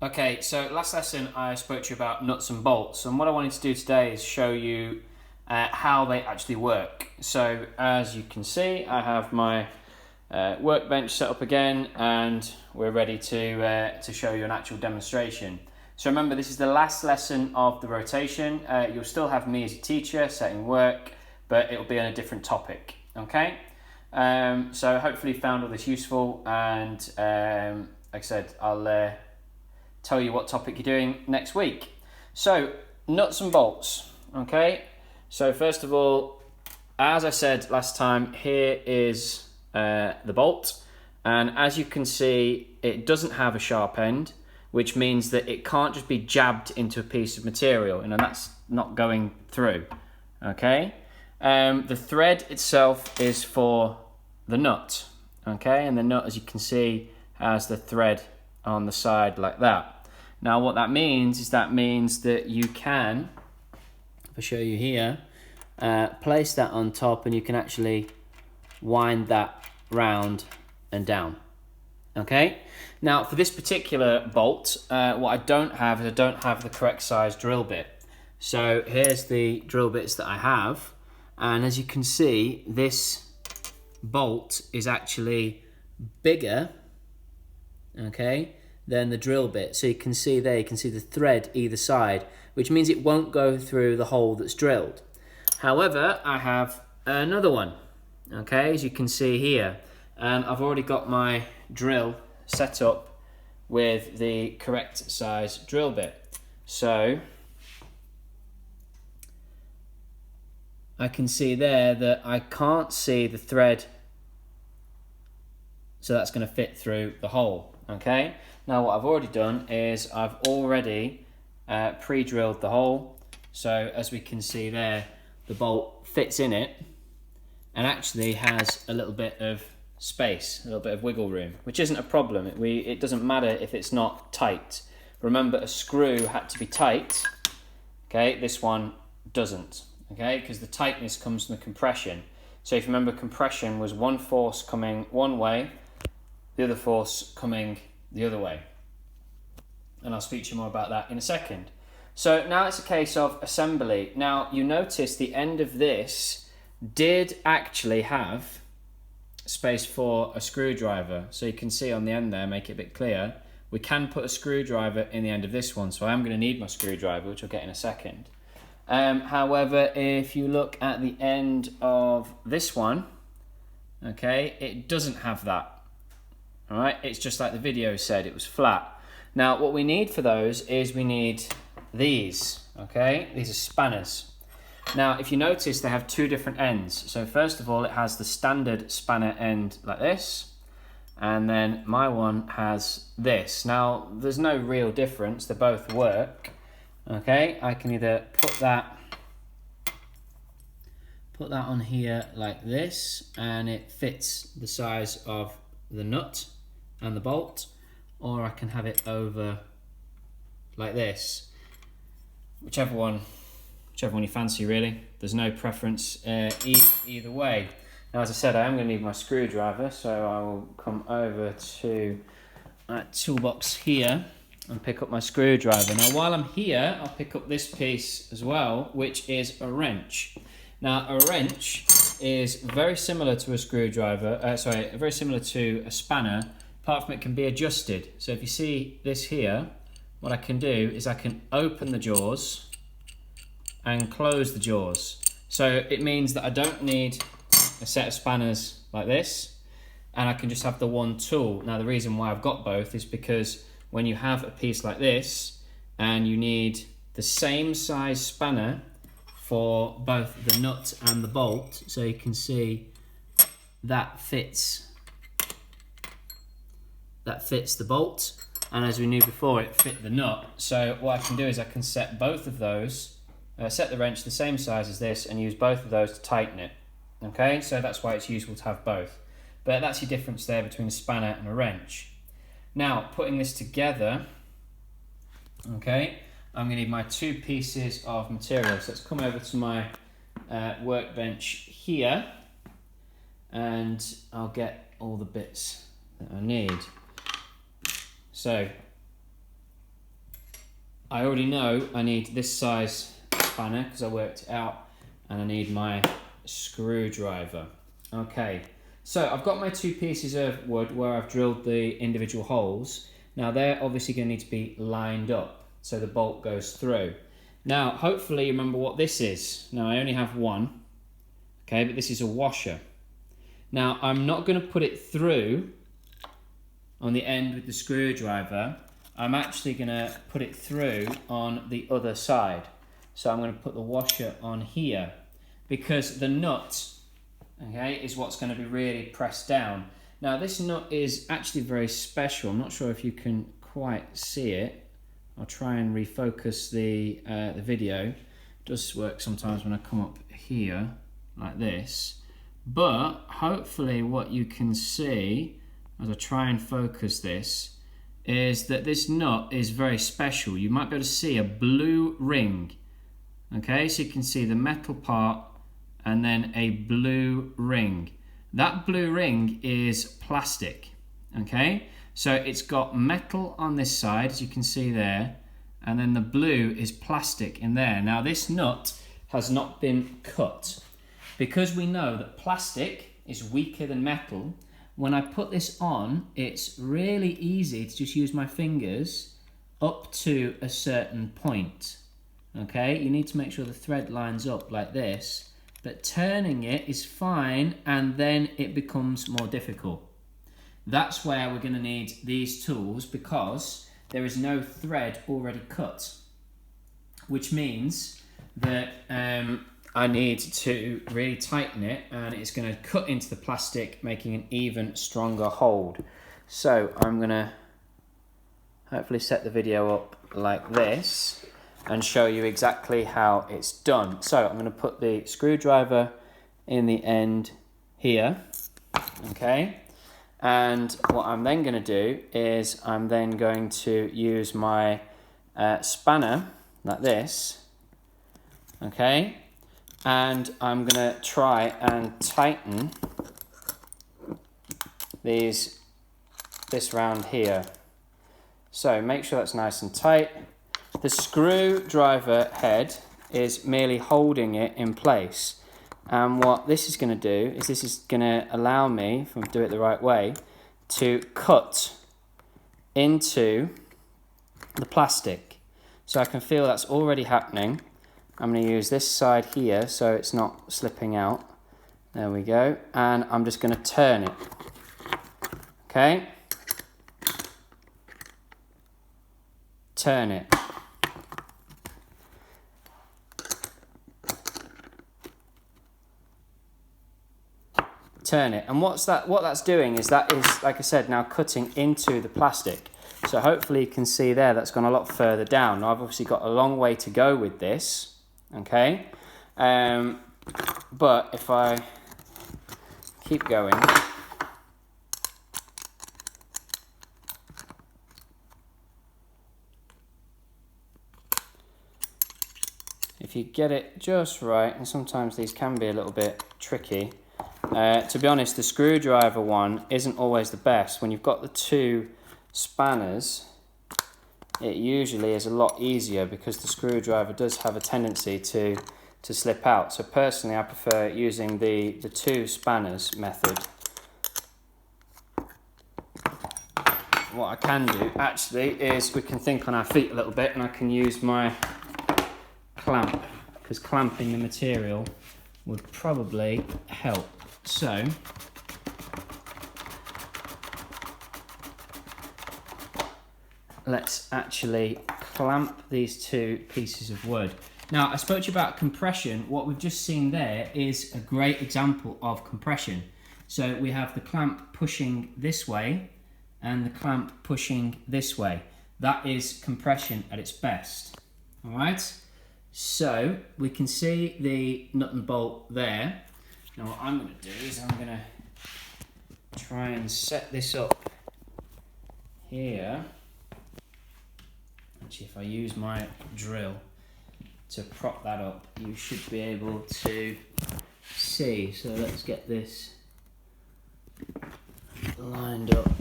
Okay, so last lesson I spoke to you about nuts and bolts, and what I wanted to do today is show you how they actually work. So as you can see, I have my workbench set up again, and we're ready to show you an actual demonstration. So remember, this is the last lesson of the rotation. You'll still have me as a teacher setting work, but it'll be on a different topic. Okay, so hopefully you found all this useful, and like I said, I'll tell you what topic you're doing next week. So, nuts and bolts, okay? So first of all, as I said last time, here is the bolt. And as you can see, it doesn't have a sharp end, which means that it can't just be jabbed into a piece of material, and that's not going through, okay? The thread itself is for the nut, okay? And the nut, as you can see, has the thread on the side like that. Now what that means is that you can, if I show you here, place that on top and you can actually wind that round and down. Okay, now for this particular bolt, what I don't have is the correct size drill bit. So here's the drill bits that I have, and as you can see, this bolt is actually bigger, okay, than the drill bit. So you can see there, you can see the thread either side, which means it won't go through the hole that's drilled. However, I have another one, okay, as you can see here, and I've already got my drill set up with the correct size drill bit. So I can see there that I can't see the thread, so that's going to fit through the hole, okay? Now what I've already done is I've already pre-drilled the hole, so as we can see there, the bolt fits in it and actually has a little bit of space, a little bit of wiggle room, which isn't a problem. It doesn't matter if it's not tight. Remember, a screw had to be tight, okay? This one doesn't, okay? Because the tightness comes from the compression. So if you remember, compression was one force coming one way, the other force coming the other way. And I'll speak to you more about that in a second. So now it's a case of assembly. Now you notice the end of this did actually have space for a screwdriver. So you can see on the end there, make it a bit clear, we can put a screwdriver in the end of this one. So I am going to need my screwdriver, which I'll get in a second. However, if you look at the end of this one, okay, it doesn't have that. All right, it's just like the video said, it was flat. Now, what we need for those is we need these, okay? These are spanners. Now, if you notice, they have two different ends. So first of all, it has the standard spanner end like this, and then my one has this. Now, there's no real difference, they both work, okay? I can either put that on here like this, and it fits the size of the nut and the bolt, or I can have it over like this, whichever one you fancy really. There's no preference either way. Now, as I said, I am going to need my screwdriver, so I will come over to that toolbox here and pick up my screwdriver. Now while I'm here, I'll pick up this piece as well, which is a wrench. Now a wrench is very similar to a screwdriver, very similar to a spanner, apart from it can be adjusted. So if you see this here, what I can do is I can open the jaws and close the jaws. So it means that I don't need a set of spanners like this, and I can just have the one tool. Now the reason why I've got both is because when you have a piece like this and you need the same size spanner for both the nut and the bolt, so you can see that fits the bolt, and as we knew before, it fit the nut. So what I can do is I can set both of those, set the wrench the same size as this, and use both of those to tighten it. Okay, so that's why it's useful to have both. But that's your difference there between a spanner and a wrench. Now, putting this together, okay, I'm going to need my two pieces of material. So let's come over to my workbench here, and I'll get all the bits that I need. So I already know I need this size spanner because I worked it out, and I need my screwdriver. Okay, so I've got my 2 pieces of wood where I've drilled the individual holes. Now they're obviously going to need to be lined up so the bolt goes through. Now hopefully you remember what this is. Now I only have one, okay, but this is a washer. Now I'm not going to put it through on the end with the screwdriver. I'm actually going to put it through on the other side. So I'm going to put the washer on here because the nut, okay, is what's going to be really pressed down. Now this nut is actually very special. I'm not sure if you can quite see it. I'll try and refocus the video. It does work sometimes when I come up here like this. But hopefully what you can see as I try and focus this is that this nut is very special. You might be able to see a blue ring. Okay, so you can see the metal part and then a blue ring. That blue ring is plastic, okay? So it's got metal on this side, as you can see there, and then the blue is plastic in there. Now this nut has not been cut. Because we know that plastic is weaker than metal, when I put this on, it's really easy to just use my fingers up to a certain point, okay? You need to make sure the thread lines up like this. But turning it is fine, and then it becomes more difficult. That's where we're going to need these tools, because there is no thread already cut, which means that I need to really tighten it, and it's going to cut into the plastic, making an even stronger hold. So I'm going to hopefully set the video up like this and show you exactly how it's done. So I'm going to put the screwdriver in the end here, okay? And what I'm then going to do is I'm then going to use my spanner like this, okay? And I'm going to try and tighten this round here. So make sure that's nice and tight. The screwdriver head is merely holding it in place. And what this is going to do is this is going to allow me, if I do it the right way, to cut into the plastic. So I can feel that's already happening. I'm going to use this side here so it's not slipping out. There we go. And I'm just going to turn it. Okay? Turn it. Turn it. And what that's doing is that is, like I said, now cutting into the plastic. So hopefully you can see there that's gone a lot further down. Now I've obviously got a long way to go with this, okay? But if I keep going, if you get it just right, and sometimes these can be a little bit tricky. To be honest, the screwdriver one isn't always the best. When you've got the 2 spanners, it usually is a lot easier because the screwdriver does have a tendency to slip out. So personally, I prefer using the 2 spanners method. What I can do actually is we can think on our feet a little bit, and I can use my clamp, because clamping the material would probably help. So let's actually clamp these 2 pieces of wood. Now, I spoke to you about compression. What we've just seen there is a great example of compression. So we have the clamp pushing this way and the clamp pushing this way. That is compression at its best. All right? So we can see the nut and bolt there. Now what I'm going to do is I'm going to try and set this up here. Actually, if I use my drill to prop that up, you should be able to see. So let's get this lined up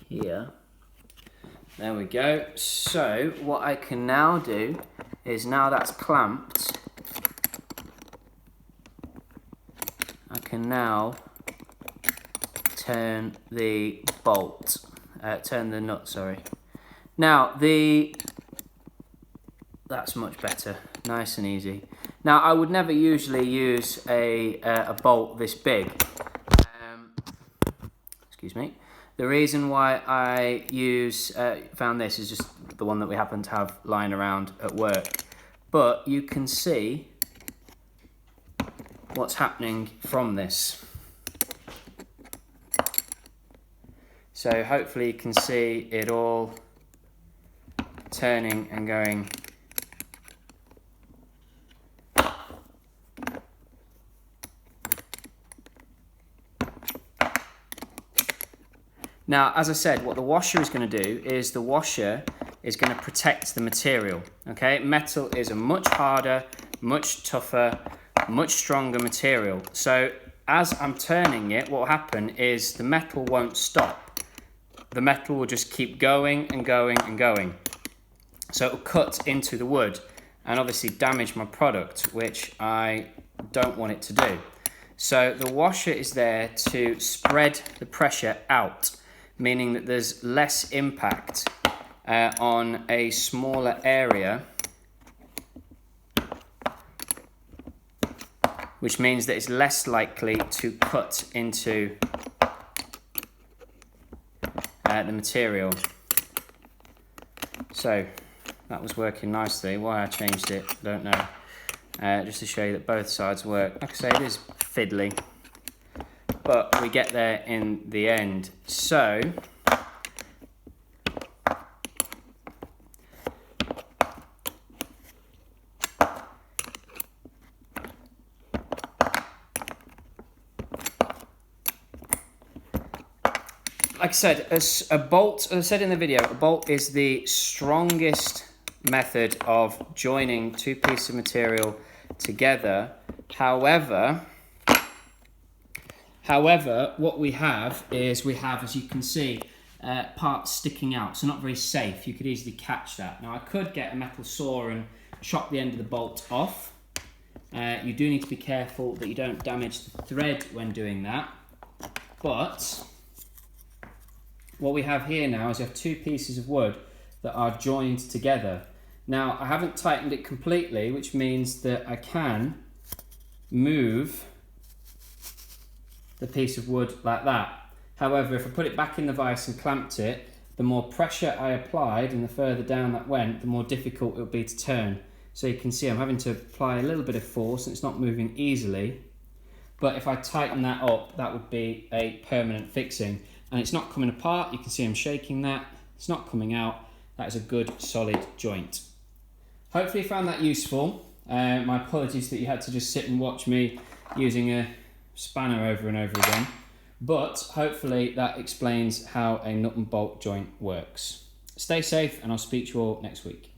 here. There we go. So what I can now do is, now that's clamped, I can now turn the bolt, turn the nut, sorry. Now that's much better, nice and easy. Now I would never usually use a bolt this big. Excuse me. The reason why I found this is just the one that we happen to have lying around at work. But you can see what's happening from this. So hopefully you can see it all turning and going. Now, as I said, what the washer is going to do is the washer is going to protect the material. Okay, metal is a much harder, much tougher, much stronger material. So as I'm turning it, what will happen is the metal won't stop. The metal will just keep going and going and going. So it will cut into the wood and obviously damage my product, which I don't want it to do. So the washer is there to spread the pressure out, meaning that there's less impact on a smaller area, which means that it's less likely to cut into the material. So that was working nicely. Why I changed it, I don't know. Just to show you that both sides work. Like I say, it is fiddly, but we get there in the end. So like I said, a bolt, as I said in the video, a bolt is the strongest method of joining two pieces of material together. However, what we have is, as you can see, parts sticking out, so not very safe. You could easily catch that. Now I could get a metal saw and chop the end of the bolt off. You do need to be careful that you don't damage the thread when doing that. But what we have here now is you have two pieces of wood that are joined together. Now I haven't tightened it completely, which means that I can move the piece of wood like that. However, if I put it back in the vise and clamped it, the more pressure I applied and the further down that went, the more difficult it would be to turn. So you can see I'm having to apply a little bit of force and it's not moving easily. But if I tighten that up, that would be a permanent fixing. And it's not coming apart. You can see I'm shaking that. It's not coming out. That is a good solid joint. Hopefully you found that useful. My apologies that you had to just sit and watch me using a spanner over and over again. But hopefully that explains how a nut and bolt joint works. Stay safe and I'll speak to you all next week.